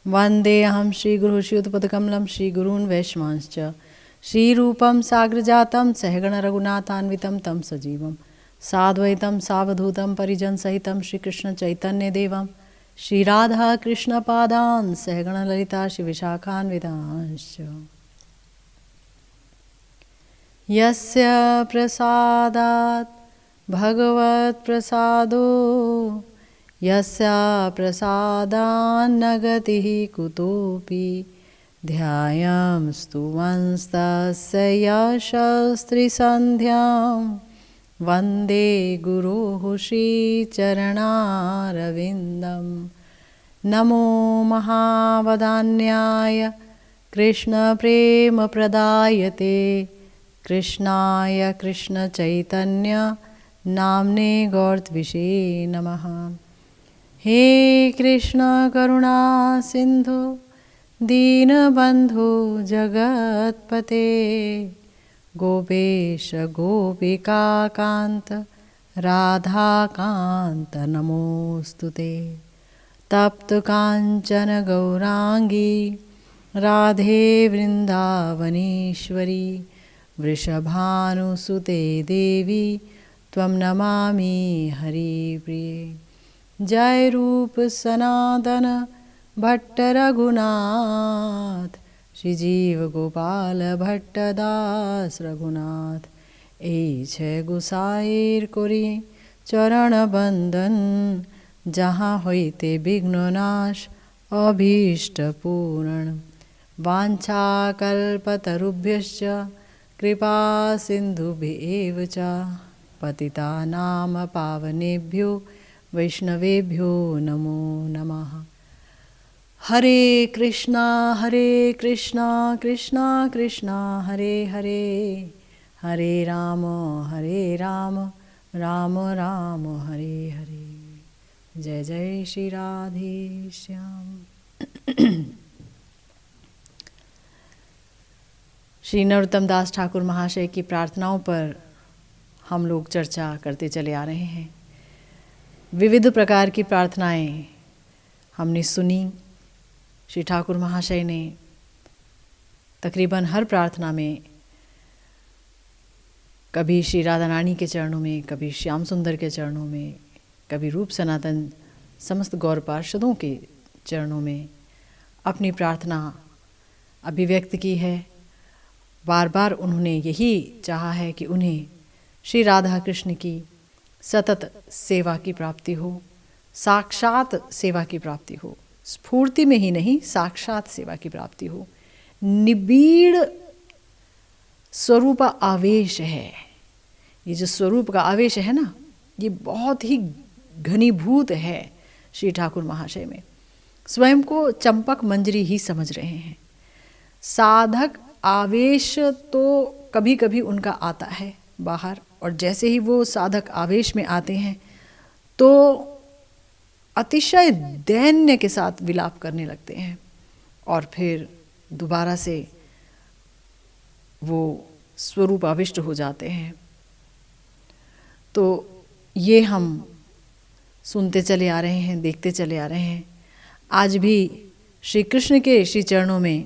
वन्देऽहं श्रीगुरुश्रीयुतपदकमलं श्रीगुरून् वैष्णवांश्च श्रीरूपं साग्रजातं सहगणरघुनाथान्वितं तं सजीवं साद्वैतं सावधूतं परिजनसहितं श्रीकृष्णचैतन्यदेवं श्रीराधा कृष्णपादान् सहगणललिता श्रीविशाखान्वितांश्च यस्य प्रसादात् भगवत्प्रसादो यस्य प्रसादान्न गतिः कुतोऽपि ध्यायां स्तुवंस्तस्य यशस्त्रिसन्ध्यां वन्दे गुरोः श्रीचरणारविन्दं नमो महावदान्याय कृष्णप्रेमप्रदायते कृष्णाय कृष्णचैतन्य नाम्ने गौरत्विषे नमः। हे कृष्ण करुणा सिंधु दीनबंधु जगत्पते गोपेश गोपिका कांत राधा कांत नमोस्तुते तप्त कांचन गौरांगी राधे वृंदावनेश्वरी वृषभानुसुते देवी त्वं नमामि हरिप्रिये। जय रूप सनातन भट्ट रघुनाथ श्रीजीव गोपाल भट्ट दास रघुनाथ ए छे गुसाईर कोरी चरण बंदन जहाँ होइते विघ्ननाश अभीष्ट पूरण वांछा कल्पतरुभ्यश्च कृपा सिंधुभ्येव च पतितानां पावनेभ्यो वैष्णवेभ्यो नमो नमः। हरे कृष्णा कृष्णा कृष्णा हरे हरे हरे राम राम राम हरे हरे। जय जय श्री राधे श्याम। श्री नरोत्तम दास ठाकुर महाशय की प्रार्थनाओं पर हम लोग चर्चा करते चले आ रहे हैं। विविध प्रकार की प्रार्थनाएं हमने सुनी। श्री ठाकुर महाशय ने तकरीबन हर प्रार्थना में कभी श्री राधा रानी के चरणों में, कभी श्याम सुंदर के चरणों में, कभी रूप सनातन समस्त गौर पार्षदों के चरणों में अपनी प्रार्थना अभिव्यक्त की है। बार बार उन्होंने यही चाहा है कि उन्हें श्री राधा कृष्ण की सतत सेवा की प्राप्ति हो, साक्षात सेवा की प्राप्ति हो, स्फूर्ति में ही नहीं साक्षात सेवा की प्राप्ति हो। निबीड़ स्वरूप आवेश है, ये जो स्वरूप का आवेश है ना, ये बहुत ही घनीभूत है श्री ठाकुर महाशय में। स्वयं को चंपक मंजरी ही समझ रहे हैं। साधक आवेश तो कभी कभी उनका आता है बाहर, और जैसे ही वो साधक आवेश में आते हैं तो अतिशय दैन्य के साथ विलाप करने लगते हैं और फिर दोबारा से वो स्वरूप आविष्ट हो जाते हैं। तो ये हम सुनते चले आ रहे हैं, देखते चले आ रहे हैं। आज भी श्री कृष्ण के श्री चरणों में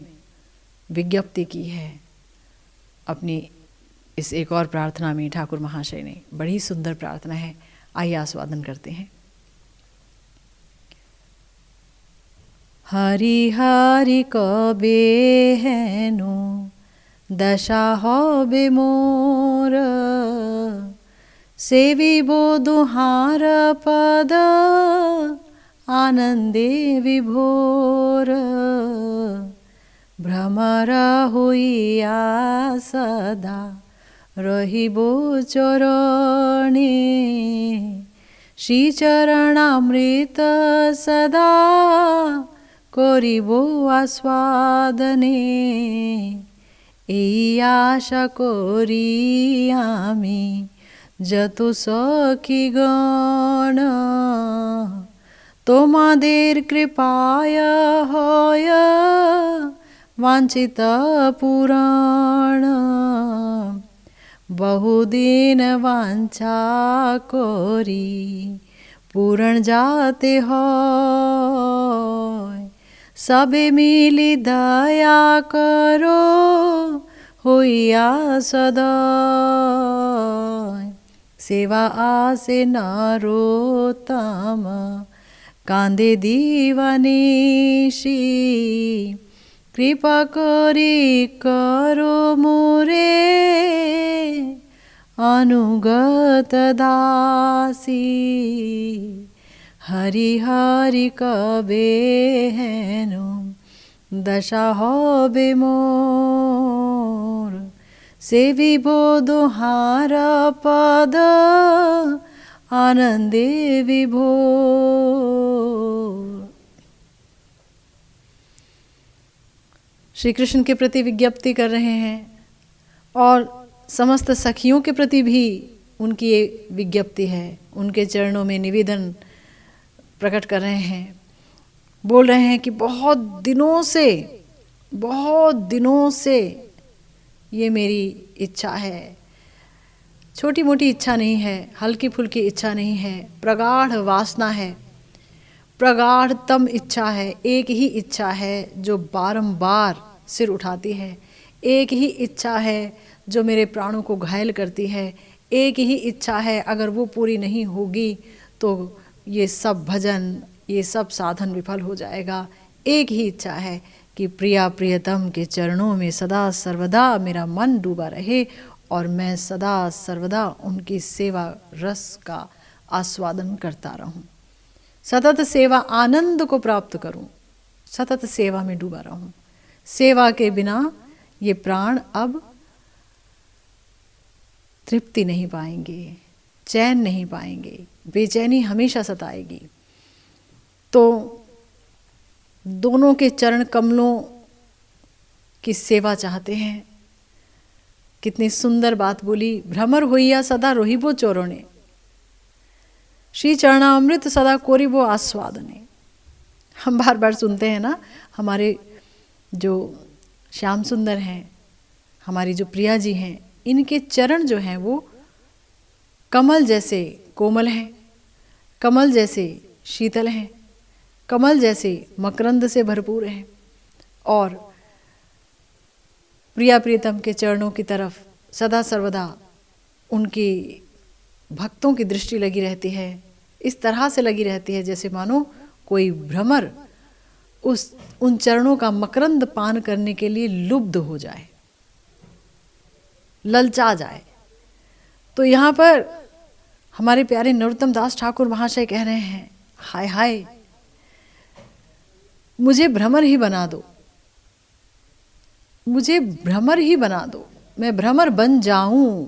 विज्ञप्ति की है अपनी इस एक और प्रार्थना में। ठाकुर महाशय ने बड़ी सुंदर प्रार्थना है, आइए आस्वादन करते हैं। हरि हरि कबे हेनु दशा होबे मोर सेविबो दुहार पद आनंदे विभोर भ्रमर होइया सदा रहिबो चरणे श्रीचरणामृत सदा करिबो आस्वादने এই আশা করি আমি যত সখীগণ তোমাদের কৃপায় হয় वांछित पुराण बहुदिन वांछा करी पूरण जाते होय सबे मिली दया करो होइया सदा। सेवा आसे नरोत्तम कांदे दीवानिशी। कृपा करी करो मोरे अनुगत दासी। हरि हरि कबे हेनु दशा होबे मोर। सेवी बोधो हार पद आनंदे विभोर। श्री कृष्ण के प्रति विज्ञप्ति कर रहे हैं और समस्त सखियों के प्रति भी उनकी ये विज्ञप्ति है। उनके चरणों में निवेदन प्रकट कर रहे हैं। बोल रहे हैं कि बहुत दिनों से ये मेरी इच्छा है। छोटी मोटी इच्छा नहीं है, हल्की फुल्की इच्छा नहीं है, प्रगाढ़ वासना है, प्रगाढ़तम इच्छा है। एक ही इच्छा है जो बारंबार सिर उठाती है। एक ही इच्छा है जो मेरे प्राणों को घायल करती है। एक ही इच्छा है, अगर वो पूरी नहीं होगी तो ये सब भजन, ये सब साधन विफल हो जाएगा। एक ही इच्छा है कि प्रिया प्रियतम के चरणों में सदा सर्वदा मेरा मन डूबा रहे और मैं सदा सर्वदा उनकी सेवा रस का आस्वादन करता रहूं। सतत सेवा आनंद को प्राप्त करूं, सतत सेवा में डूबा रहूं। सेवा के बिना ये प्राण अब तृप्ति नहीं पाएंगे, चैन नहीं पाएंगे, बेचैनी हमेशा सताएगी। तो दोनों के चरण कमलों की सेवा चाहते हैं। कितनी सुंदर बात बोली, भ्रमर होइया सदा रोहिबो चोरोने, श्री चरणामृत सदा कोरिबो आस्वादने। हम बार बार सुनते हैं ना, हमारे जो श्याम सुंदर हैं, हमारी जो प्रिया जी हैं, इनके चरण जो हैं वो कमल जैसे कोमल हैं, कमल जैसे शीतल हैं, कमल जैसे मकरंद से भरपूर हैं। और प्रिया प्रियतम के चरणों की तरफ सदा सर्वदा उनकी भक्तों की दृष्टि लगी रहती है। इस तरह से लगी रहती है जैसे मानो कोई भ्रमर उन चरणों का मकरंद पान करने के लिए लुब्ध हो जाए, ललचा जाए। तो यहाँ पर हमारे प्यारे नरोत्तम दास ठाकुर महाशय कह रहे हैं, हाय हाय, मुझे भ्रमर ही बना दो, मुझे भ्रमर ही बना दो, मैं भ्रमर बन जाऊं।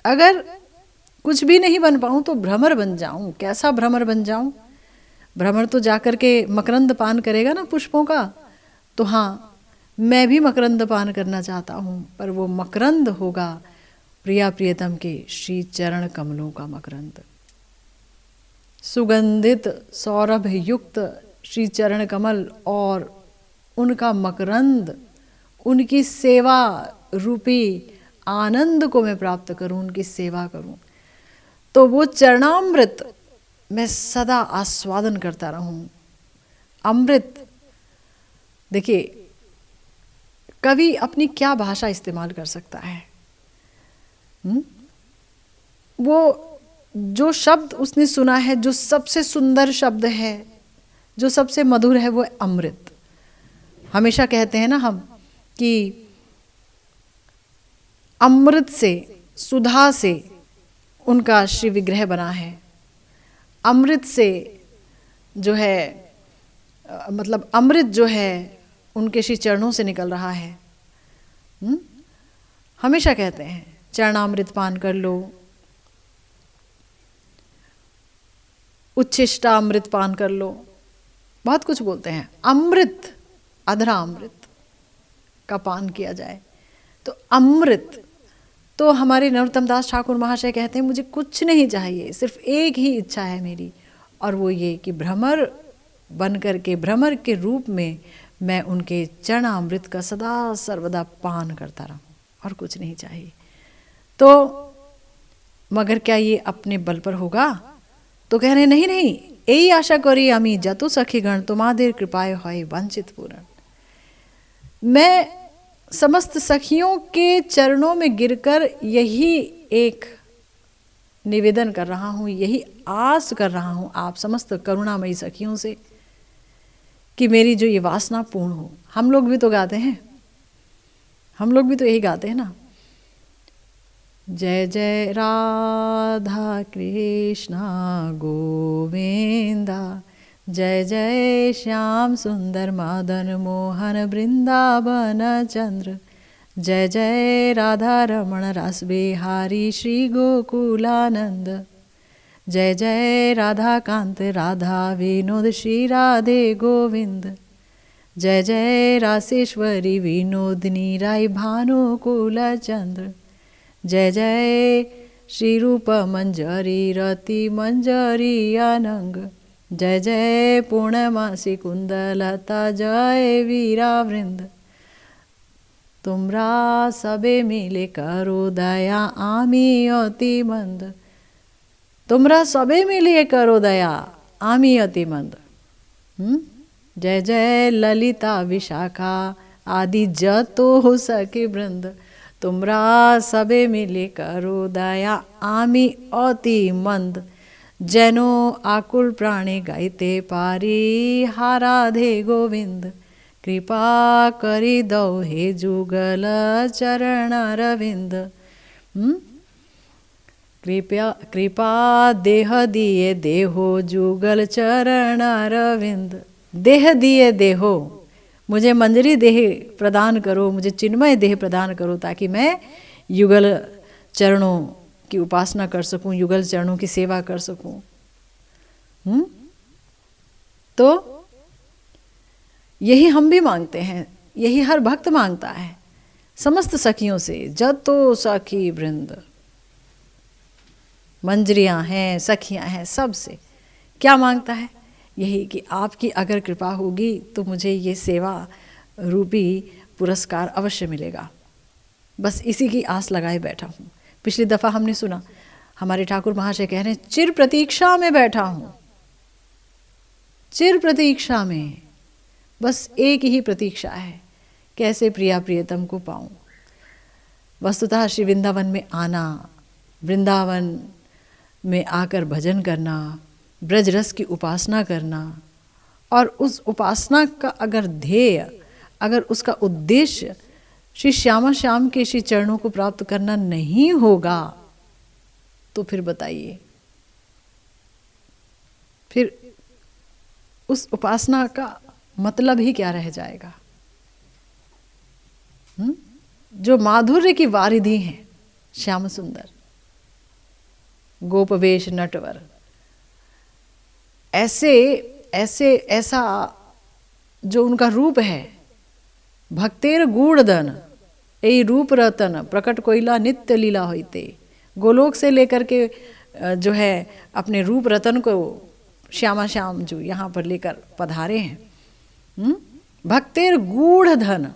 अगर कुछ भी नहीं बन पाऊं तो भ्रमर बन जाऊं। कैसा भ्रमर बन जाऊं? भ्रमर तो जाकर के मकरंद पान करेगा ना पुष्पों का। तो हाँ, मैं भी मकरंद पान करना चाहता हूं, पर वो मकरंद होगा प्रिया प्रियतम के श्री चरण कमलों का मकरंद। सुगंधित सौरभ युक्त श्री चरण कमल और उनका मकरंद, उनकी सेवा रूपी आनंद को मैं प्राप्त करूं, उनकी सेवा करूं। तो वो चरणामृत मैं सदा आस्वादन करता रहूं। अमृत, देखिए कवि अपनी क्या भाषा इस्तेमाल कर सकता है। वो जो शब्द उसने सुना है, जो सबसे सुंदर शब्द है, जो सबसे मधुर है, वो अमृत। हमेशा कहते हैं ना हम कि अमृत से, सुधा से उनका श्री विग्रह बना है। अमृत से जो है, मतलब अमृत जो है उनके श्री चरणों से निकल रहा है। हमेशा कहते हैं चरणामृत पान कर लो, उच्छिष्टा अमृत पान कर लो, बहुत कुछ बोलते हैं। अमृत, अधरा अमृत का पान किया जाए। तो अमृत, तो हमारे नरोत्तम दास ठाकुर महाशय कहते हैं मुझे कुछ नहीं चाहिए, सिर्फ एक ही इच्छा है मेरी, और वो ये कि भ्रमर बन करके, भ्रमर के रूप में मैं उनके चरणामृत का सदा सर्वदा पान करता रहूं, और कुछ नहीं चाहिए। तो मगर क्या ये अपने बल पर होगा? तो कह रहे नहीं नहीं, এই আশা করি আমি যত सखीगण तुम्हादेर कृपाएं হয় वंचित पूरण। मैं समस्त सखियों के चरणों में गिरकर यही एक निवेदन कर रहा हूँ, यही आस कर रहा हूँ आप समस्त करुणामयी सखियों से कि मेरी जो ये वासना पूर्ण हो। हम लोग भी तो गाते हैं, हम लोग भी तो यही गाते हैं ना, जय जय राधा कृष्णा गोविंदा, जय जय श्याम सुंदर मदन मोहन वृंदावन चंद्र, जय जय राधा रमण रस बिहारी श्री गोकुलानंद, जय जय राधा कांत राधा विनोद श्री राधे गोविंद, जय जय रासेश्वरी विनोदिनी राय भानुकुल चंद्र, जय जय श्री रूप मंजरी रति मंजरी अनंग, जय जय पूर्णमासी कुंदलता जय वीरा वृंद, तुमरा सबे मिले करो दया आमी अति मंद, तुमरा सबे मिले करो दया आमी अति मंद। जय जय ललिता विशाखा आदि जतो हो सके वृंद, तुमरा सबे मिले करो दया आमी अति मंद, जैनो आकुल प्राणी गाइते पारी हाराधे गोविंद, कृपा करी दो हे जुगल चरण रविंद। कृपा देह दिए देहो जुगल चरण रविंद, देह दिए देहो, मुझे मंजरी देह प्रदान करो, मुझे चिन्मय देह प्रदान करो ताकि मैं युगल चरणों की उपासना कर सकूं, युगल चरणों की सेवा कर सकूं। तो यही हम भी मांगते हैं, यही हर भक्त मांगता है समस्त सखियों से, जतो सखी वृंद, मंजरियां हैं, सखियां हैं, सब से क्या मांगता है? यही कि आपकी अगर कृपा होगी तो मुझे ये सेवा रूपी पुरस्कार अवश्य मिलेगा। बस इसी की आस लगाए बैठा हूँ। पिछली दफ़ा हमने सुना हमारे ठाकुर महाशय कह रहे हैं, चिर प्रतीक्षा में बैठा हूँ, चिर प्रतीक्षा में, बस एक ही प्रतीक्षा है, कैसे प्रिया प्रियतम को पाऊँ। वस्तुतः श्री वृंदावन में आना, वृंदावन में आकर भजन करना, ब्रज रस की उपासना करना, और उस उपासना का अगर ध्येय, अगर उसका उद्देश्य श्री श्यामा श्याम के श्री चरणों को प्राप्त करना नहीं होगा तो फिर बताइए, फिर उस उपासना का मतलब ही क्या रह जाएगा। जो माधुर्य की वारिधि हैं श्याम सुंदर, गोपवेश नटवर, ऐसा जो उनका रूप है, भक्तेर गूढ़धन यही रूप रतन प्रकट कोइला नित्य लीला होते। गोलोक से लेकर के जो है अपने रूप रतन को श्यामा श्याम जो यहाँ पर लेकर पधारे हैं। भक्तेर गूढ़ धन,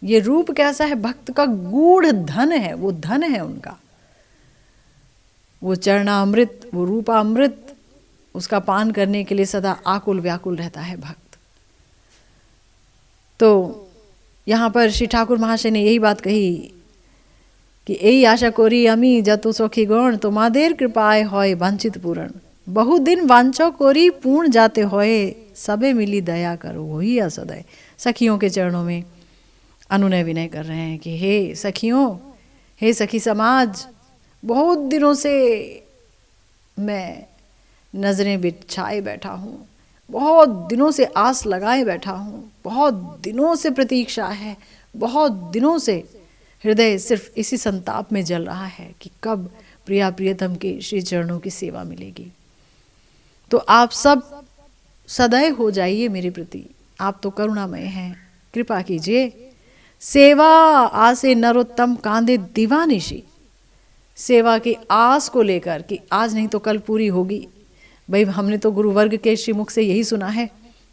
ये रूप कैसा है? भक्त का गूढ़ धन है, वो धन है उनका, वो चरणामृत, वो रूपामृत, उसका पान करने के लिए सदा आकुल व्याकुल रहता है भक्त। तो यहाँ पर श्री ठाकुर महाशय ने यही बात कही कि यही आशा कोरी अमी जतु सखी गण तुम्हादेर कृपाए होय वांछित पूरण। बहुत दिन वांछो कोरी पूर्ण जाते होए, सबे मिली दया करो वही असदय। सखियों के चरणों में अनुनय विनय कर रहे हैं कि हे सखियों, हे सखी समाज, बहुत दिनों से मैं नज़रें बिछाए बैठा हूँ, बहुत दिनों से आस लगाए बैठा हूँ, बहुत दिनों से प्रतीक्षा है, बहुत दिनों से हृदय सिर्फ इसी संताप में जल रहा है कि कब प्रिया प्रियतम के श्री चरणों की सेवा मिलेगी। तो आप सब सदैव हो जाइए मेरे प्रति, आप तो करुणामय हैं, कृपा कीजिए। सेवा आसे नरोत्तम कांदे दीवानिशी, सेवा की आस को लेकर कि आज नहीं तो कल पूरी होगी। भाई हमने तो गुरु वर्ग के श्रीमुख से यही सुना है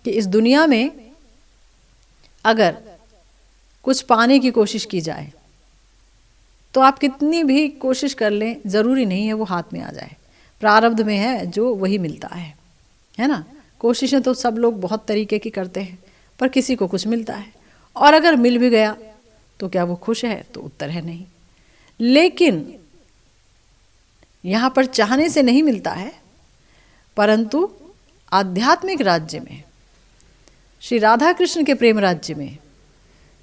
कि इस दुनिया में अगर कुछ पाने की कोशिश की जाए तो आप कितनी भी कोशिश कर लें, ज़रूरी नहीं है वो हाथ में आ जाए। प्रारब्ध में है जो वही मिलता है। है ना। कोशिशें तो सब लोग बहुत तरीके की करते हैं, पर किसी को कुछ मिलता है, और अगर मिल भी गया तो क्या वो खुश है? तो उत्तर है नहीं। लेकिन यहाँ पर चाहने से नहीं मिलता है, परंतु आध्यात्मिक राज्य में, श्री राधा कृष्ण के प्रेम राज्य में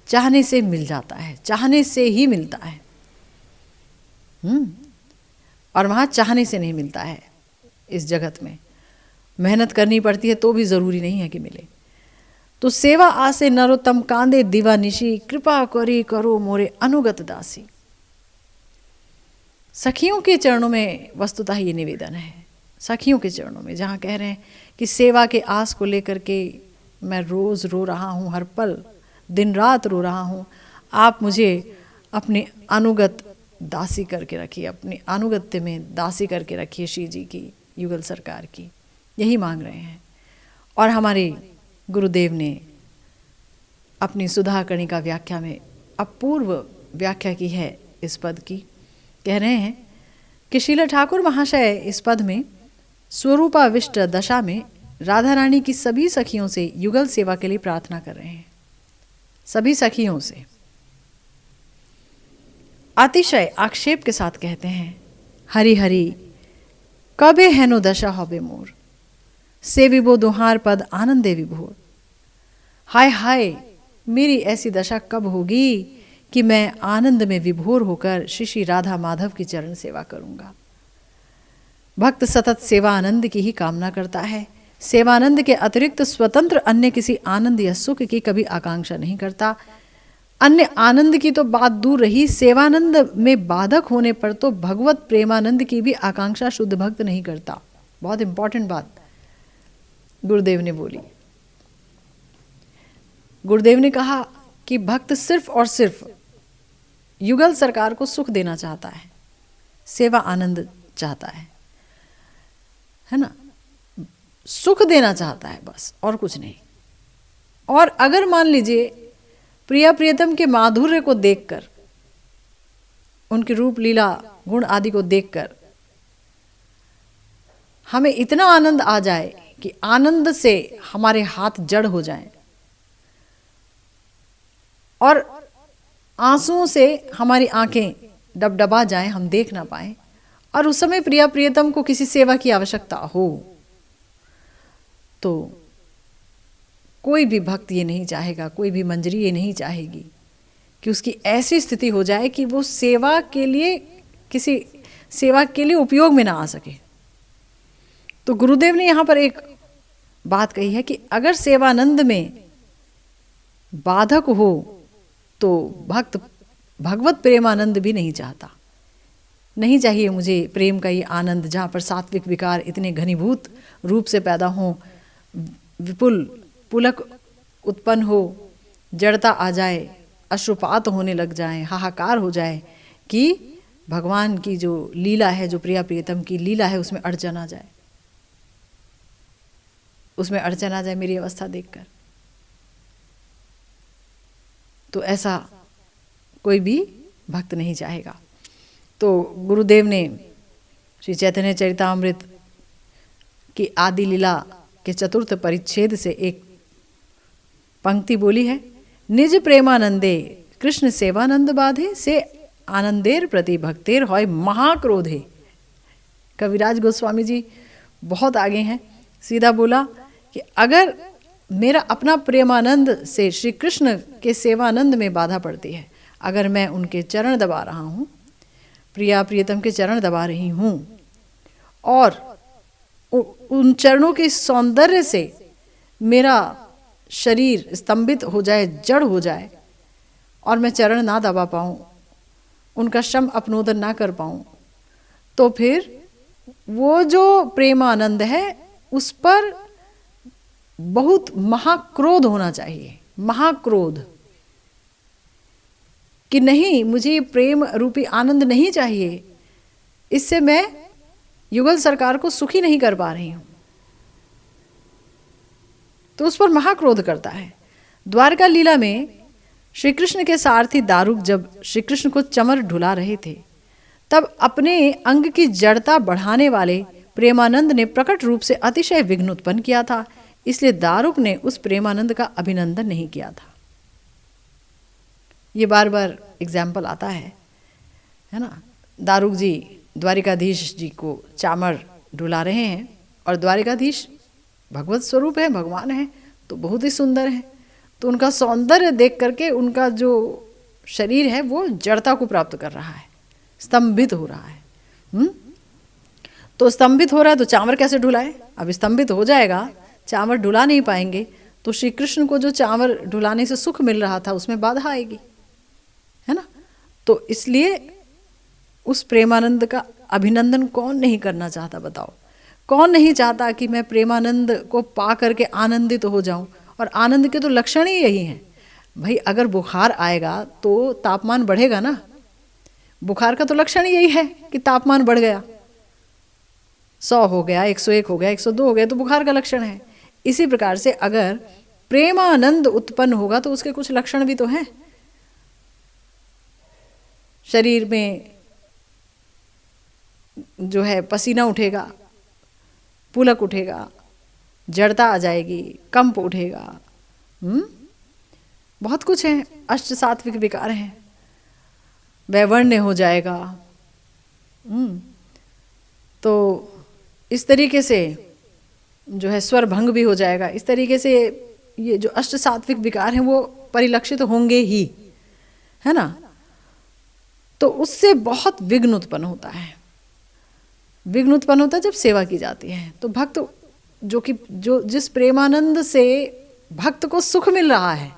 चाहने से मिल जाता है, चाहने से ही मिलता है। और वहाँ चाहने से नहीं मिलता है। इस जगत में मेहनत करनी पड़ती है तो भी ज़रूरी नहीं है कि मिले। तो सेवा आसे नरोत्तम कांदे दिवा निशी, कृपा करी करो मोरे अनुगत दासी। सखियों के चरणों में वस्तुतः ये निवेदन है, सखियों के चरणों में, जहाँ कह रहे हैं कि सेवा के आस को लेकर के मैं रोज़ रो रहा हूँ, हर पल दिन रात रो रहा हूँ, आप मुझे अपने अनुगत दासी करके रखिए, अपनी अनुगत्य में दासी करके रखिए श्री जी की, युगल सरकार की। यही मांग रहे हैं। और हमारे गुरुदेव ने अपनी सुधा कणिका व्याख्या में अपूर्व व्याख्या की है इस पद की। कह रहे हैं कि श्रील ठाकुर महाशय इस पद में स्वरूपाविष्ट दशा में राधा रानी की सभी सखियों से युगल सेवा के लिए प्रार्थना कर रहे हैं, सभी सखियों से। अतिशय आक्षेप के साथ कहते हैं, हरि हरि कबे हेनो दशा होबे मोर, से विभो दुहार पद आनंदे विभोर। हाय हाय, मेरी ऐसी दशा कब होगी कि मैं आनंद में विभोर होकर श्री श्री राधा माधव की चरण सेवा करूंगा। भक्त सतत सेवा आनंद की ही कामना करता है, सेवानंद के अतिरिक्त स्वतंत्र अन्य किसी आनंद या सुख की कभी आकांक्षा नहीं करता। अन्य आनंद की तो बात दूर रही, सेवानंद में बाधक होने पर तो भगवत प्रेमानंद की भी आकांक्षा शुद्ध भक्त नहीं करता। बहुत इंपॉर्टेंट बात गुरुदेव ने बोली। गुरुदेव ने कहा कि भक्त सिर्फ और सिर्फ युगल सरकार को सुख देना चाहता है, सेवा आनंद चाहता है ना, सुख देना चाहता है बस, और कुछ नहीं। और अगर मान लीजिए प्रिया प्रियतम के माधुर्य को देखकर, उनके रूप लीला गुण आदि को देखकर हमें इतना आनंद आ जाए कि आनंद से हमारे हाथ जड़ हो जाएं और आंसुओं से हमारी आंखें डबडबा जाएं, हम देख ना पाएं, और उस समय प्रिया प्रियतम को किसी सेवा की आवश्यकता हो, तो कोई भी भक्त ये नहीं चाहेगा, कोई भी मंजरी ये नहीं चाहेगी कि उसकी ऐसी स्थिति हो जाए कि वो सेवा के लिए, किसी सेवा के लिए उपयोग में ना आ सके। तो गुरुदेव ने यहाँ पर एक बात कही है कि अगर सेवानंद में बाधक हो तो भक्त भगवत प्रेमानंद भी नहीं चाहता। नहीं चाहिए मुझे प्रेम का ये आनंद जहाँ पर सात्विक विकार इतने घनीभूत रूप से पैदा हों, विपुल पुलक उत्पन्न हो, जड़ता आ जाए, अश्रुपात होने लग जाए, हाहाकार हो जाए कि भगवान की जो लीला है, जो प्रिया प्रियतम की लीला है, उसमें अड़चन आ जाए, उसमें अड़चन आ जाए मेरी अवस्था देखकर। तो ऐसा कोई भी भक्त नहीं चाहेगा। तो गुरुदेव ने श्री चैतन्य चरितामृत की आदि लीला के चतुर्थ परिच्छेद से एक पंक्ति बोली है, निज प्रेमानंदे कृष्ण सेवानंद बाधे, से आनंदेर प्रति भक्तेर होय महाक्रोधे। कविराज गोस्वामी जी बहुत आगे हैं, सीधा बोला कि अगर मेरा अपना प्रेमानंद से श्री कृष्ण के सेवानंद में बाधा पड़ती है, अगर मैं उनके चरण दबा रहा हूँ, प्रिया प्रियतम के चरण दबा रही हूँ, और उन चरणों के सौंदर्य से मेरा शरीर स्तंभित हो जाए, जड़ हो जाए, और मैं चरण ना दबा पाऊँ, उनका श्रम अपनोदन ना कर पाऊँ, तो फिर वो जो प्रेमानंद है उस पर बहुत महाक्रोध होना चाहिए, महाक्रोध, कि नहीं, मुझे प्रेम रूपी आनंद नहीं चाहिए, इससे मैं युगल सरकार को सुखी नहीं कर पा रही हूं, तो उस पर महाक्रोध करता है। द्वारका लीला में श्री कृष्ण के सारथी दारुक जब श्री कृष्ण को चमर ढुला रहे थे, तब अपने अंग की जड़ता बढ़ाने वाले प्रेमानंद ने प्रकट रूप से अतिशय विघ्न उत्पन्न किया था, इसलिए दारुक ने उस प्रेमानंद का अभिनंदन नहीं किया था। ये बार बार एग्जाम्पल आता है ना। दारुक जी द्वारिकाधीश जी को चामर डुला रहे हैं, और द्वारिकाधीश भगवत स्वरूप है, भगवान है, तो बहुत ही सुंदर है। तो उनका सौंदर्य देख करके उनका जो शरीर है वो जड़ता को प्राप्त कर रहा है, स्तंभित हो रहा है। तो स्तंभित हो रहा है तो चामर कैसे ढुलाए? अब स्तंभित हो जाएगा, चामर ढुला नहीं पाएंगे, तो श्री कृष्ण को जो चामर ढुलाने से सुख मिल रहा था उसमें बाधा आएगी, है ना। तो इसलिए उस प्रेमानंद का अभिनंदन कौन नहीं करना चाहता, बताओ? कौन नहीं चाहता कि मैं प्रेमानंद को पा करके आनंदित हो जाऊं? और आनंद के तो लक्षण ही यही हैं भाई। अगर बुखार आएगा तो तापमान बढ़ेगा ना, बुखार का तो लक्षण यही है कि तापमान बढ़ गया, 100 हो गया, 101 हो गया, 102 हो गया, तो बुखार का लक्षण है। इसी प्रकार से अगर प्रेमानंद उत्पन्न होगा तो उसके कुछ लक्षण भी तो हैं। शरीर में जो है पसीना उठेगा, पुलक उठेगा, जड़ता आ जाएगी, कंप उठेगा, बहुत कुछ है। अष्ट सात्विक विकार हैं, वैवर्ण्य हो जाएगा। तो इस तरीके से जो है स्वर भंग भी हो जाएगा। इस तरीके से ये जो अष्ट सात्विक विकार हैं वो परिलक्षित होंगे ही, है ना। तो उससे बहुत विघ्न उत्पन्न होता है। विघ्न उत्पन्न होता है जब सेवा की जाती है। तो भक्त जो जिस प्रेमानंद से भक्त को सुख मिल रहा है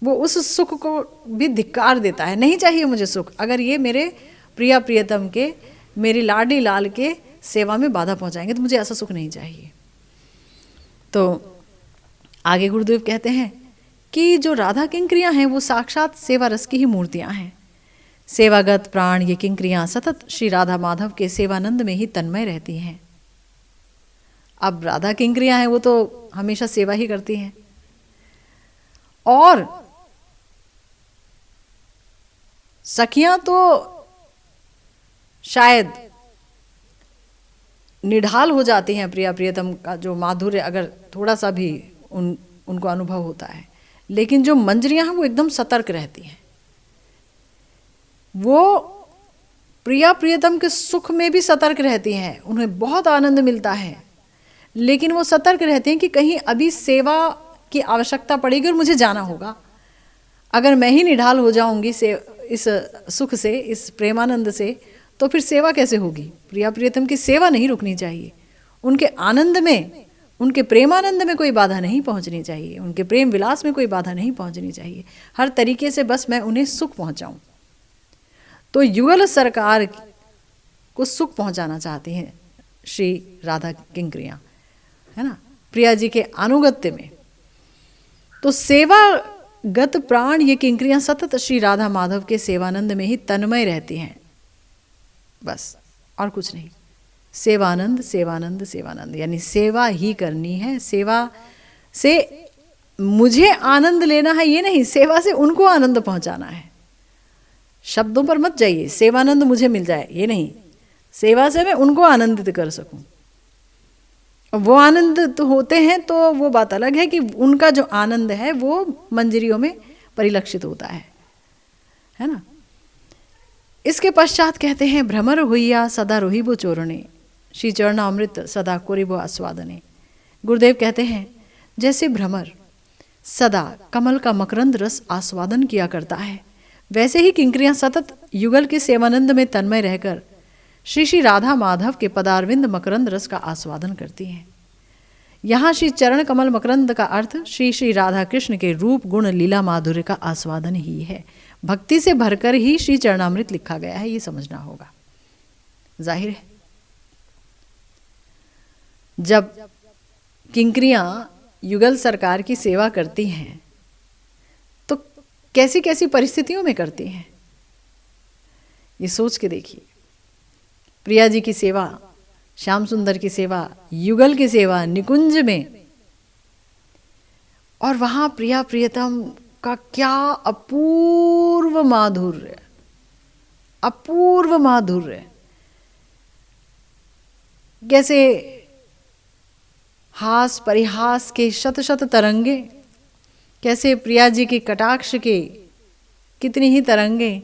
वो उस सुख को भी धिक्कार देता है। नहीं चाहिए मुझे सुख, अगर ये मेरे प्रिया प्रियतम के, मेरी लाडी लाल के सेवा में बाधा पहुंचाएंगे तो मुझे ऐसा सुख नहीं चाहिए। तो आगे गुरुदेव कहते हैं कि जो राधा किंकरियां हैं वो साक्षात सेवा रस की ही मूर्तियां हैं। सेवागत प्राण ये किंकरियां सतत श्री राधा माधव के सेवानंद में ही तन्मय रहती हैं। अब राधा किंकरियां हैं वो तो हमेशा सेवा ही करती हैं, और सखियां तो शायद निढाल हो जाती हैं प्रिया प्रियतम का जो माधुर्य अगर थोड़ा सा भी उनको अनुभव होता है। लेकिन जो मंजरियां हैं वो एकदम सतर्क रहती हैं। वो प्रिया प्रियतम के सुख में भी सतर्क रहती हैं, उन्हें बहुत आनंद मिलता है, लेकिन वो सतर्क रहती हैं कि कहीं अभी सेवा की आवश्यकता पड़ेगी और मुझे जाना होगा। अगर मैं ही निढाल हो जाऊंगी इस सुख से, इस प्रेमानंद से, तो फिर सेवा कैसे होगी? प्रिया प्रियतम की सेवा नहीं रुकनी चाहिए। उनके आनंद में, उनके प्रेमानंद में कोई बाधा नहीं पहुंचनी चाहिए, उनके प्रेम विलास में कोई बाधा नहीं पहुंचनी चाहिए। हर तरीके से बस मैं उन्हें सुख पहुंचाऊं। तो युगल सरकार को सुख पहुंचाना चाहती हैं श्री राधा किंकरियां, है ना, प्रिया जी के अनुगत्य में। तो सेवागत प्राण ये किंकरियां सतत श्री राधा माधव के सेवानंद में ही तन्मय रहती हैं, बस और कुछ नहीं। सेवानंद सेवानंद सेवानंद, यानी सेवा ही करनी है। सेवा से मुझे आनंद लेना है ये नहीं, सेवा से उनको आनंद पहुंचाना है। शब्दों पर मत जाइए, सेवानंद मुझे मिल जाए ये नहीं, सेवा से मैं उनको आनंदित कर सकूं। वो आनंदित होते हैं तो वो बात अलग है कि उनका जो आनंद है वो मंजरियों में परिलक्षित होता है ना। इसके पश्चात कहते हैं भ्रमर हुइया सदा रोहिबो चोरणे, श्री चरणामृत सदा कोरिबो आस्वादने। गुरुदेव कहते हैं जैसे भ्रमर सदा कमल का मकरंद रस आस्वादन किया करता है, वैसे ही किंकरियां सतत युगल के सेवानंद में तन्मय रहकर श्री श्री राधा माधव के पदारविंद मकरंद रस का आस्वादन करती हैं। यहाँ श्री चरण कमल मकरंद का अर्थ श्री श्री राधा कृष्ण के रूप गुण लीला माधुर्य का आस्वादन ही है। भक्ति से भरकर ही श्री चरणामृत लिखा गया है, ये समझना होगा। जाहिर है जब किंकरियां युगल सरकार की सेवा करती हैं तो कैसी कैसी परिस्थितियों में करती हैं, ये सोच के देखिए। प्रिया जी की सेवा, श्याम सुंदर की सेवा, युगल की सेवा निकुंज में, और वहां प्रिया प्रियतम का क्या अपूर्व माधुर्य, अपूर्व माधुर्य। कैसे हास परिहास के शत शत तरंगे, कैसे प्रिया जी की कटाक्ष के कितनी ही तरंगे,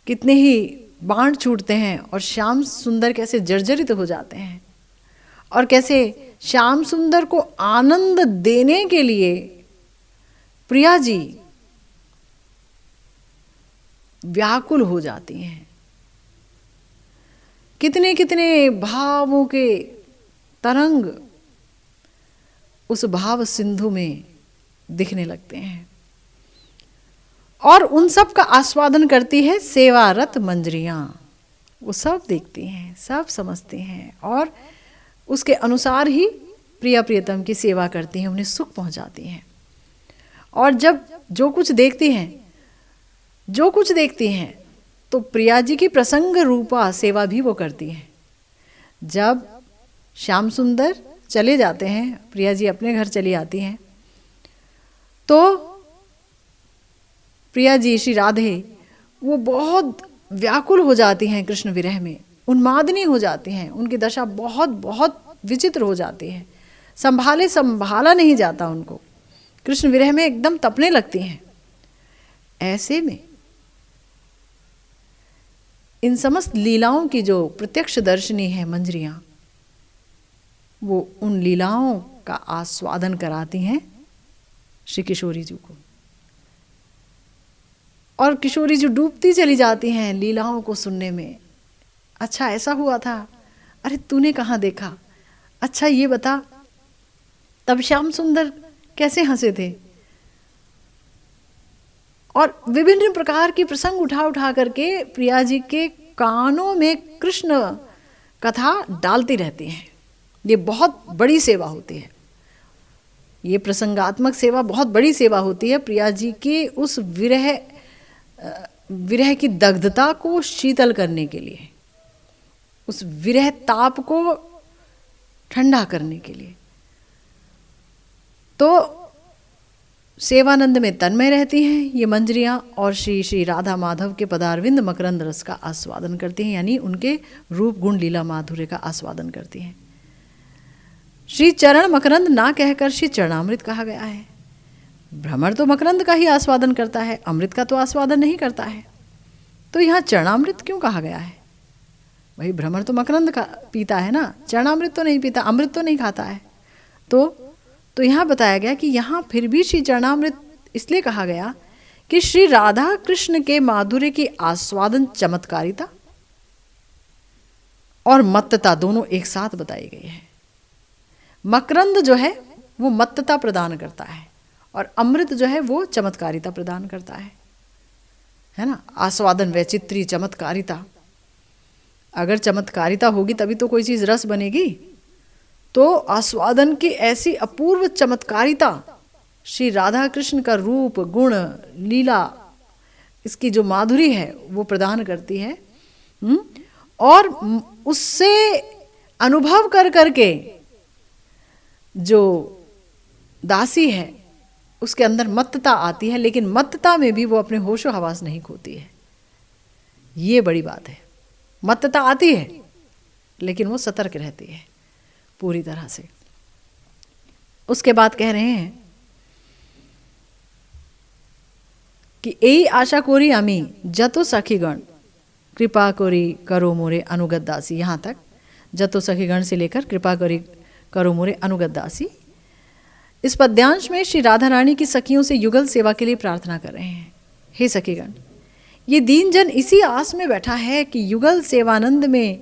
कितने ही बाण छूटते हैं, और श्याम सुंदर कैसे जर्जरित हो जाते हैं, और कैसे श्याम सुंदर को आनंद देने के लिए प्रिया जी व्याकुल हो जाती हैं। कितने कितने भावों के तरंग उस भाव सिंधु में दिखने लगते हैं, और उन सब का आस्वादन करती है सेवारत मंजरियां। वो सब देखती हैं, सब समझती हैं, और उसके अनुसार ही प्रिया प्रियतम की सेवा करती हैं, उन्हें सुख पहुंचाती हैं। और जब जो कुछ देखती हैं तो प्रिया जी की प्रसंग रूपा सेवा भी वो करती हैं। जब श्याम सुंदर चले जाते हैं, प्रिया जी अपने घर चली आती हैं, तो प्रिया जी श्री राधे वो बहुत व्याकुल हो जाती हैं, कृष्ण विरह में उन्मादनी हो जाती हैं, उनकी दशा बहुत बहुत विचित्र हो जाती है, संभाला नहीं जाता उनको, कृष्ण विरह में एकदम तपने लगती हैं। ऐसे में इन समस्त लीलाओं की जो प्रत्यक्ष दर्शनी है मंजरियां, वो उन लीलाओं का आस्वादन कराती हैं श्री किशोरी जी को, और किशोरी जी डूबती चली जाती हैं लीलाओं को सुनने में। अच्छा ऐसा हुआ था, अरे तूने कहाँ देखा, अच्छा ये बता तब श्याम सुंदर कैसे हंसे थे, और विभिन्न प्रकार की प्रसंग उठा करके प्रिया जी के कानों में कृष्ण कथा डालती रहती हैं। ये बहुत बड़ी सेवा होती है, ये प्रसंगात्मक सेवा बहुत बड़ी सेवा होती है। प्रिया जी के उस विरह की दग्धता को शीतल करने के लिए, उस विरह ताप को ठंडा करने के लिए, तो सेवानंद में तन्मय रहती हैं ये मंजरियां, और श्री श्री राधा माधव के पदारविंद मकरंद रस का आस्वादन करती हैं, यानी उनके रूप गुण लीला माधुर्य का आस्वादन करती हैं। श्री चरण मकरंद ना कहकर श्री चरणामृत कहा गया है। भ्रमर तो मकरंद का ही आस्वादन करता है, अमृत का तो आस्वादन नहीं करता है, तो यहाँ चरणामृत क्यों कहा गया है? भाई भ्रमर तो मकरंद का पीता है ना, चरणामृत तो नहीं पीता, अमृत तो नहीं खाता है। तो यहाँ बताया गया कि यहाँ फिर भी श्री चरणामृत इसलिए कहा गया कि श्री राधा कृष्ण के माधुर्य की आस्वादन चमत्कारिता और मत्तता दोनों एक साथ बताई गई है। मकरंद जो है वो मत्तता प्रदान करता है, और अमृत जो है वो चमत्कारिता प्रदान करता है ना। आस्वादन वैचित्री चमत्कारिता, अगर चमत्कारिता होगी तभी तो कोई चीज रस बनेगी। तो आस्वादन की ऐसी अपूर्व चमत्कारिता श्री राधा कृष्ण का रूप गुण लीला, इसकी जो माधुरी है वो प्रदान करती है। और उससे अनुभव करके जो दासी है उसके अंदर मत्तता आती है, लेकिन मत्तता में भी वो अपने होशो हवास नहीं खोती है। ये बड़ी बात है। मत्तता आती है लेकिन वो सतर्क रहती है पूरी तरह से। उसके बाद कह रहे हैं कि यही आशा कोरी आमी जतो सखीगण कृपा कोरी करो मोरे अनुगत दासी। यहाँ तक जतो सखीगण से लेकर कृपा कोरी करो मोरे अनुगत दासी। इस पद्यांश में श्री राधा रानी की सखियों से युगल सेवा के लिए प्रार्थना कर रहे हैं। हे सखीगण, ये दीन जन इसी आस में बैठा है कि युगल सेवानंद में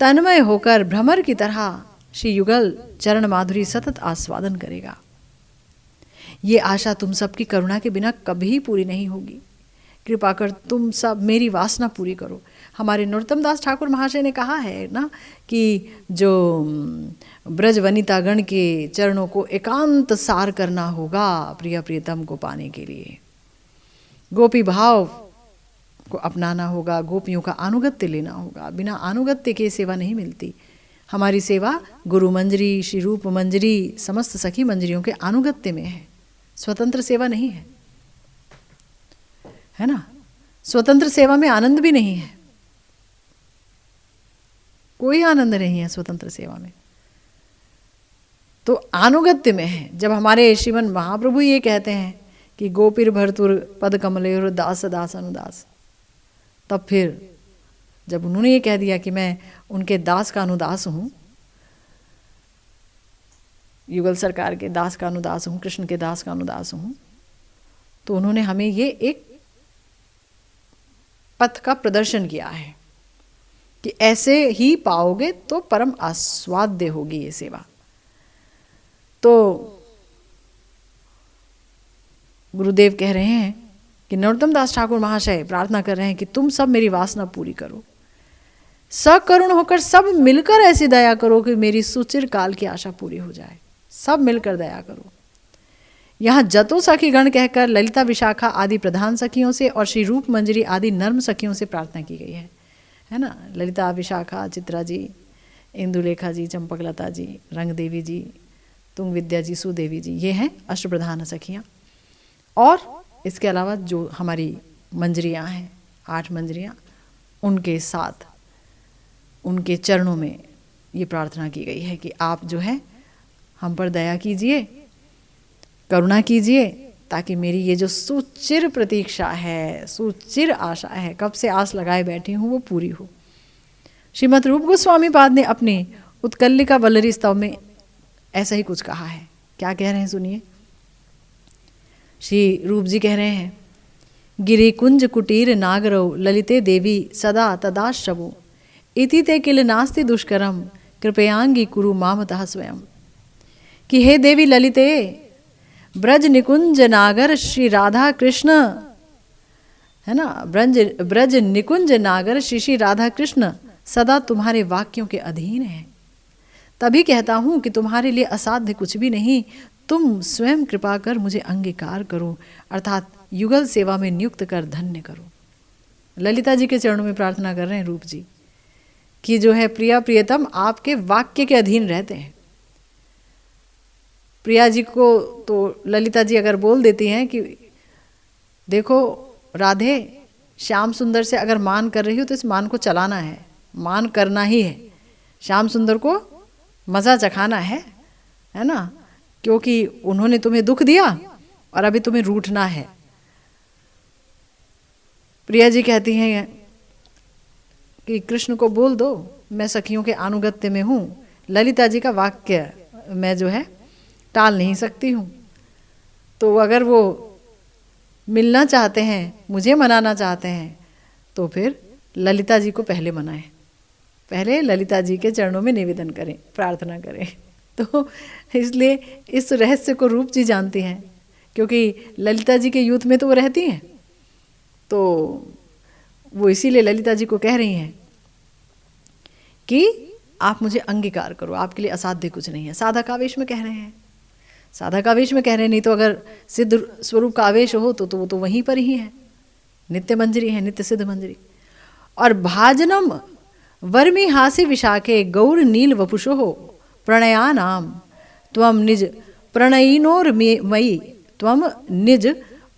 तन्मय होकर भ्रमर की तरह श्री युगल चरण माधुरी सतत आस्वादन करेगा। ये आशा तुम सबकी करुणा के बिना कभी पूरी नहीं होगी। कृपा कर तुम सब मेरी वासना पूरी करो। हमारे नरोत्तम दास ठाकुर महाशय ने कहा है ना कि जो ब्रज वनितागण के चरणों को एकांत सार करना होगा प्रिया प्रियतम को पाने के लिए, गोपी भाव को अपनाना होगा, गोपियों का अनुगत्य लेना होगा। बिना अनुगत्य के सेवा नहीं मिलती। हमारी सेवा गुरु मंजरी, श्री रूप मंजरी, समस्त सखी मंजरियों के अनुगत्य में है, स्वतंत्र सेवा नहीं है ना। स्वतंत्र सेवा में आनंद भी नहीं है। कोई आनंद नहीं है स्वतंत्र सेवा में। तो अनुगत्य में है। जब हमारे श्रीमन महाप्रभु ये कहते हैं कि गोपीर भरतुर पद कमलेर दास दास अनुदास, तब फिर जब उन्होंने ये कह दिया कि मैं उनके दास का अनुदास हूँ, युगल सरकार के दास का अनुदास हूँ, कृष्ण के दास का अनुदास हूँ, तो उन्होंने हमें ये एक पथ का प्रदर्शन किया है कि ऐसे ही पाओगे तो परम आस्वाद्य होगी ये सेवा। तो गुरुदेव कह रहे हैं कि नरोत्तम दास ठाकुर महाशय प्रार्थना कर रहे हैं कि तुम सब मेरी वासना पूरी करो, सकरुण होकर सब मिलकर ऐसी दया करो कि मेरी सुचिर काल की आशा पूरी हो जाए। सब मिलकर दया करो। यहाँ जतो सखी गण कहकर ललिता विशाखा आदि प्रधान सखियों से और श्री रूप मंजरी आदि नर्म सखियों से प्रार्थना की गई है ना। ललिता, विशाखा, चित्रा जी, इंदुलेखा जी, चंपकलता जी, रंग देवी जी, तुंग विद्या जी, सुदेवी जी, ये हैं अष्टप्रधान सखियाँ। और इसके अलावा जो हमारी मंजरियाँ हैं, 8 मंजरियाँ, उनके साथ उनके चरणों में ये प्रार्थना की गई है कि आप जो है हम पर दया कीजिए, करुणा कीजिए, ताकि मेरी ये जो सुचिर प्रतीक्षा है, सुचिर आशा है, कब से आस लगाए बैठी हूँ, वो पूरी हो। श्रीमद् रूप गोस्वामी पाद ने अपने उत्कलिका वल्लरी स्तव में ऐसा ही कुछ कहा है। क्या कह रहे हैं सुनिए। श्री रूप जी कह रहे हैं, गिरि कुंज कुटीर नागरव ललिते देवी सदा तदाश्रवो इति ते किल नास्ति दुष्करम कृपयांगी कुरु मामतः स्वयं। कि हे देवी ललिते, ब्रज निकुंज नागर श्री राधा कृष्ण, है ना, ब्रज निकुंज नागर श्री राधा कृष्ण सदा तुम्हारे वाक्यों के अधीन है। तभी कहता हूँ कि तुम्हारे लिए असाध्य कुछ भी नहीं, तुम स्वयं कृपा कर मुझे अंगीकार करो, अर्थात युगल सेवा में नियुक्त कर धन्य करो। ललिता जी के चरणों में प्रार्थना कर रहे हैं रूप जी कि जो है प्रिया प्रियतम आपके वाक्य के अधीन रहते हैं। प्रिया जी को तो ललिता जी अगर बोल देती हैं कि देखो राधे, श्याम सुंदर से अगर मान कर रही हो तो इस मान को चलाना है, मान करना ही है, श्याम सुंदर को मज़ा चखाना है ना, क्योंकि उन्होंने तुम्हें दुख दिया और अभी तुम्हें रूठना है। प्रिया जी कहती हैं कि कृष्ण को बोल दो मैं सखियों के अनुगत्य में हूँ, ललिता जी का वाक्य मैं जो है टाल नहीं सकती हूँ। तो अगर वो मिलना चाहते हैं, मुझे मनाना चाहते हैं, तो फिर ललिता जी को पहले मनाएं, पहले ललिता जी के चरणों में निवेदन करें, प्रार्थना करें। तो इसलिए इस रहस्य को रूप जी जानती हैं, क्योंकि ललिता जी के यूथ में तो वो रहती हैं, तो वो इसीलिए ललिता जी को कह रही हैं कि आप मुझे अंगीकार करो, आपके लिए असाध्य कुछ नहीं है। साधक आवेश में कह रहे हैं, साधक आवेश में कह रहे हैं, नहीं तो अगर सिद्ध स्वरूप का आवेश हो तो वो तो वहीं पर ही है, नित्य मंजरी है, नित्य सिद्ध मंजरी। और भाजनम वर्मी हासी विशाखे गौर नील वपुषो हो प्रणयानाम त्वम निज प्रणयिनोर्मयी त्वम निज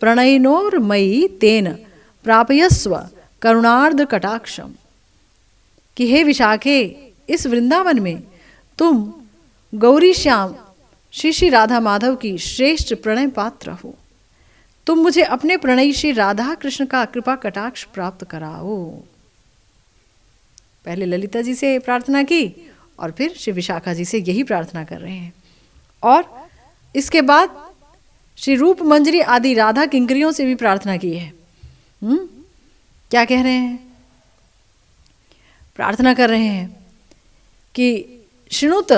प्रणयिनोर्मयी तेन प्रापयस्व करुणार्ध कटाक्षम। कि हे विशाखे, इस वृंदावन में तुम गौरी श्याम श्री श्री राधा माधव की श्रेष्ठ प्रणय पात्र हो, तुम मुझे अपने प्रणयी श्री राधा कृष्ण का कृपा कटाक्ष प्राप्त कराओ। पहले ललिता जी से प्रार्थना की और फिर श्री विशाखा जी से यही प्रार्थना कर रहे हैं। और इसके बाद श्री रूप मंजरी आदि राधा किंकरियों से भी प्रार्थना की है। क्या कह रहे हैं, प्रार्थना कर रहे हैं कि शृणुत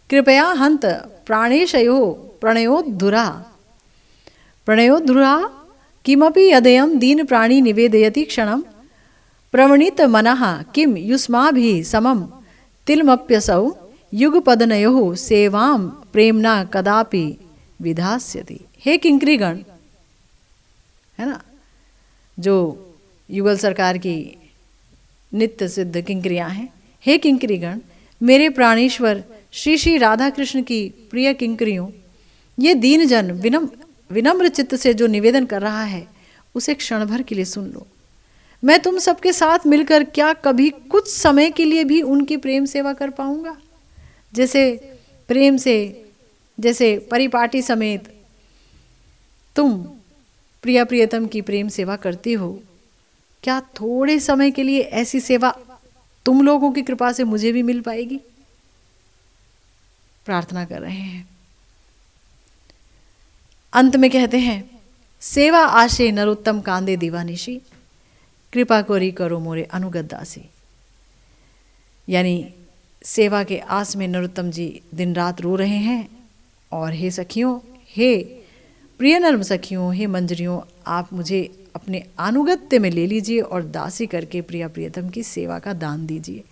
कृपया हंत प्राणेशयो प्रणयोद्धुरा किमपि यदयं दीन प्राणी निवेदयति क्षणं प्रवणित मनः किम युष्माभिः समं तिलमप्यसौ युगपदनयोः सेवां प्रेमना कदापि विधास्यति। हे किंकरीगण, है ना, जो युगल सरकार की नित्य सिद्ध किंकरियाँ हैं, हे किंकरीगण, मेरे प्राणेश्वर श्री श्री राधा कृष्ण की प्रिय किंकरियों, ये दीन जन विनम्र चित्त से जो निवेदन कर रहा है उसे क्षण भर के लिए सुन लो। मैं तुम सबके साथ मिलकर क्या कभी कुछ समय के लिए भी उनकी प्रेम सेवा कर पाऊंगा? जैसे प्रेम से, जैसे परिपाटी समेत तुम प्रिया प्रियतम की प्रेम सेवा करती हो, क्या थोड़े समय के लिए ऐसी सेवा तुम लोगों की कृपा से मुझे भी मिल पाएगी? प्रार्थना कर रहे हैं। अंत में कहते हैं, सेवा आशे नरोत्तम कांदे दीवानिशी, कृपा कोरी करो मोरे अनुगत दासी। यानी सेवा के आस में नरोत्तम जी दिन रात रो रहे हैं। और हे सखियों, हे प्रिय नर्म सखियों, हे मंजरियों, आप मुझे अपने अनुगत्य में ले लीजिए और दासी करके प्रिया प्रियतम की सेवा का दान दीजिए।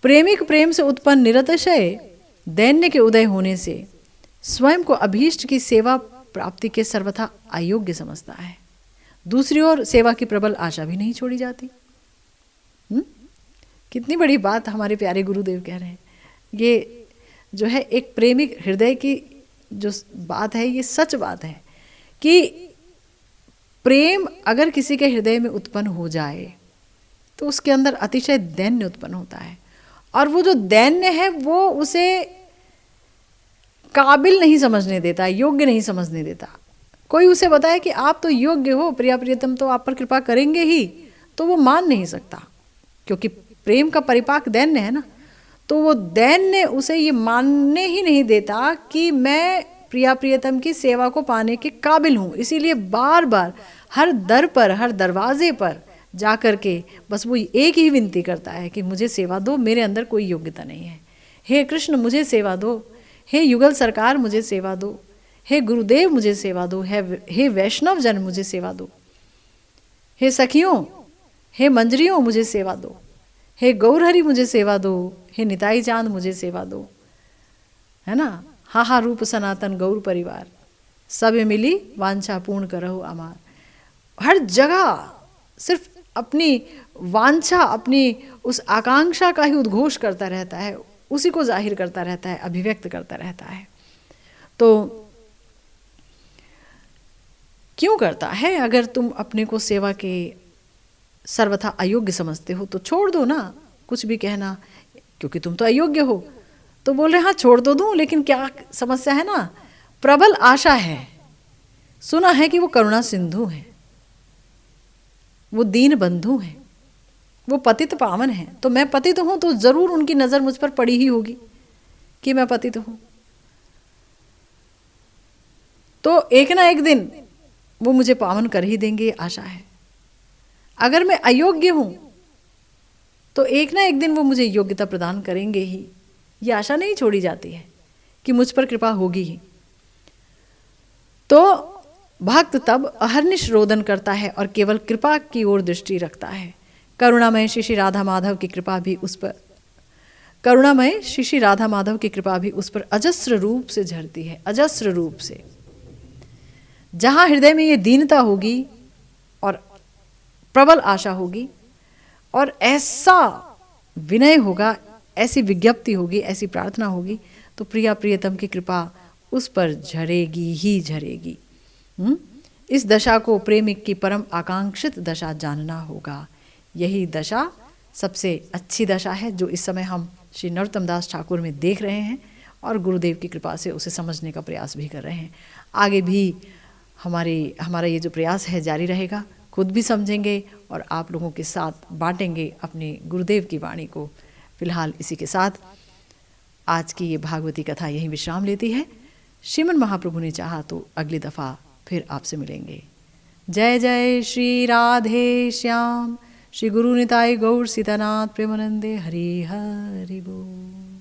प्रेमिक प्रेम से उत्पन्न निरतिशय दैन्य के उदय होने से स्वयं को अभीष्ट की सेवा प्राप्ति के सर्वथा अयोग्य समझता है। दूसरी ओर सेवा की प्रबल आशा भी नहीं छोड़ी जाती। कितनी बड़ी बात हमारे प्यारे गुरुदेव कह रहे हैं। ये जो है एक प्रेमिक हृदय की जो बात है, ये सच बात है कि प्रेम अगर किसी के हृदय में उत्पन्न हो जाए तो उसके अंदर अतिशय दैन्य उत्पन्न होता है। और वो जो दैन्य है वो उसे काबिल नहीं समझने देता, योग्य नहीं समझने देता। कोई उसे बताए कि आप तो योग्य हो, प्रिया प्रियतम तो आप पर कृपा करेंगे ही, तो वो मान नहीं सकता, क्योंकि प्रेम का परिपाक दैन्य है ना। तो वो दैन्य उसे ये मानने ही नहीं देता कि मैं प्रिया प्रियतम की सेवा को पाने के काबिल हूँ। इसीलिए बार बार हर दर पर, हर दरवाजे पर जा कर के बस वो एक ही विनती करता है कि मुझे सेवा दो, मेरे अंदर कोई योग्यता नहीं है। हे कृष्ण मुझे सेवा दो, हे युगल सरकार मुझे सेवा दो, हे गुरुदेव मुझे सेवा दो, हे वैष्णव जन मुझे सेवा दो, हे सखियों, हे मंजरियों मुझे सेवा दो, हे गौरहरि मुझे सेवा दो, हे निताई चांद मुझे सेवा दो, है ना। हा हा रूप सनातन गौर परिवार, सब मिली वांछा पूर्ण करहु अमार। हर जगह सिर्फ अपनी वांछा, अपनी उस आकांक्षा का ही उद्घोष करता रहता है, उसी को जाहिर करता रहता है, अभिव्यक्त करता रहता है। तो क्यों करता है? अगर तुम अपने को सेवा के सर्वथा अयोग्य समझते हो तो छोड़ दो ना कुछ भी कहना, क्योंकि तुम तो अयोग्य हो। तो बोल रहे हाँ छोड़ तो दूं, लेकिन क्या समस्या है ना, प्रबल आशा है। सुना है कि वो करुणा सिंधु है, वो दीन बंधु है, वो पतित पावन है। तो मैं पतित हूं तो जरूर उनकी नजर मुझ पर पड़ी ही होगी कि मैं पतित हूं। तो एक ना एक दिन वो मुझे पावन कर ही देंगे, आशा है। अगर मैं अयोग्य हूं तो एक ना एक दिन वो मुझे योग्यता प्रदान करेंगे ही। ये आशा नहीं छोड़ी जाती है कि मुझ पर कृपा होगी ही। तो भक्त तब अहर्निश रोदन करता है और केवल कृपा की ओर दृष्टि रखता है। करुणामय श्री राधा माधव की कृपा भी उस पर, करुणामय श्री राधा माधव की कृपा भी उस पर अजस्र रूप से झरती है, अजस्र रूप से। जहां हृदय में ये दीनता होगी और प्रबल आशा होगी और ऐसा विनय होगा, ऐसी विज्ञप्ति होगी, ऐसी प्रार्थना होगी, तो प्रिया प्रियतम की कृपा उस पर झरेगी ही झरेगी। इस दशा को प्रेमिक की परम आकांक्षित दशा जानना होगा। यही दशा सबसे अच्छी दशा है जो इस समय हम श्री नरोत्तम दास ठाकुर में देख रहे हैं और गुरुदेव की कृपा से उसे समझने का प्रयास भी कर रहे हैं। आगे भी हमारा ये जो प्रयास है जारी रहेगा। खुद भी समझेंगे और आप लोगों के साथ बांटेंगे अपने गुरुदेव की वाणी को। फिलहाल इसी के साथ आज की ये भागवती कथा यहीं विश्राम लेती है। श्रीमन महाप्रभु ने चाहा तो अगली दफ़ा फिर आपसे मिलेंगे। जय जय श्री राधे श्याम, श्री गुरु निताई गौर सीतानाथ प्रेमानंदे, हरि हरि बोल।